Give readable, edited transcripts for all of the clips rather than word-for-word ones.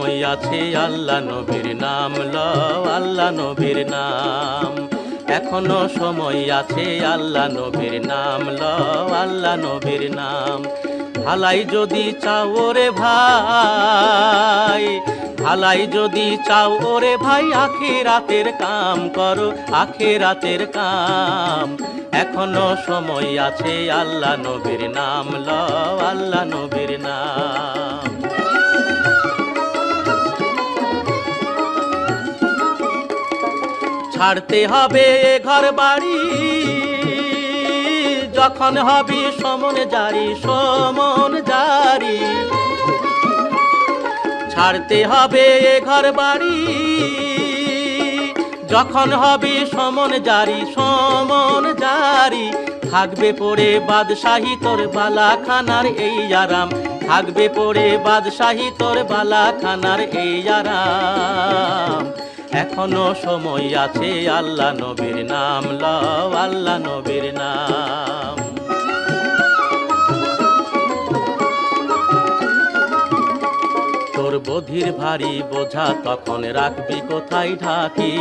সময় আছে আল্লাহ নবীর নাম লও, আল্লাহ নবীর নাম। এখনো সময় আছে আল্লাহ নবীর নাম লও, আল্লাহ নবীর নাম। ভালাই যদি চাও ওরে ভাই, ভালাই যদি চাও ওরে ভাই, আখিরাতের কাম করো, আখিরাতের কাম। এখনো সময় আছে আল্লাহ নবীর নাম লও, আল্লাহ নবীর নাম। ছাড়তে হবে ঘর বাড়ি, যখন হবি সমন জারি, সমন জারি। ছাড়তে হবে ঘর বাড়ি, যখন হবি সমন জারি, সমন জারি। থাকবে পড়ে বাদশাহী তোর বালাখানার এই আরাম, থাকবে পড়ে বাদশাহী তোর বালাখানার এই আরাম। এখনো সময় আছে আল্লাহ নবীর নাম লও, আল্লাহ নবীর নাম। তোর বধির ভারী বোঝা তখন রাখবি কোথায় ঢাকি,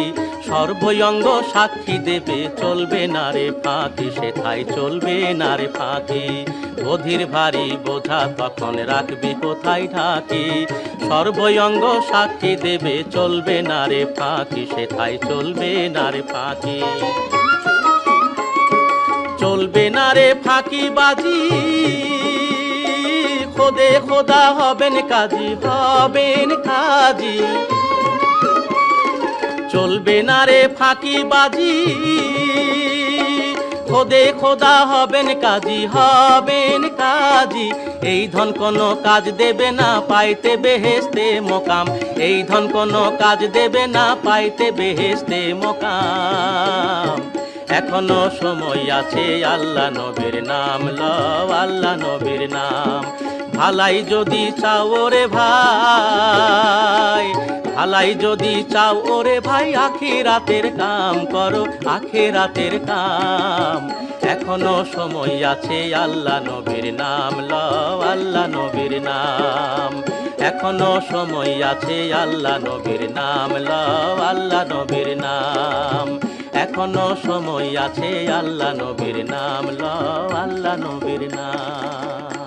সর্বঙ্গ সাক্ষী দেবে চলবে না রে ফাঁকি, সেথায় চলবে না রে ফাঁকি। বধির ভারী বোঝা তখন রাখবি কোথায় ঢাকি, সর্বঙ্গ সাক্ষী দেবে চলবে না রে ফাঁকি, সেথায় চলবে না রে ফাঁকি। চলবে না রে ফাঁকি বাজি, খোদে খোদা হবেন কাজী, হবেন কাজী। চলবে না রে ফাঁকি বাজি, খোদে খোদা হবেন কাজী, হবেন কাজী। এই ধন কোনো কাজ দেবে না, পাইতে বেহেশতে মোকাম। এই ধন কোনো কাজ দেবে না, পাইতে বেহেশতে মোকাম। এখনো সময় আছে আল্লাহ নবীর নাম লও, আল্লাহ নবীর নাম। ভালাই যদি চাও ওরে ভাই, ভালাই যদি চাও ওরে ভাই, আখিরাতের কাম করো, আখিরাতের কাম। এখনো সময় আছে আল্লাহ নবীর নাম লও, আল্লাহ নবীর নাম। এখনো সময় আছে আল্লাহ নবীর নাম লও, আল্লাহ নবীর নাম। এখনো সময় আছে আল্লাহ নবীর নাম লও, আল্লাহ নবীর নাম।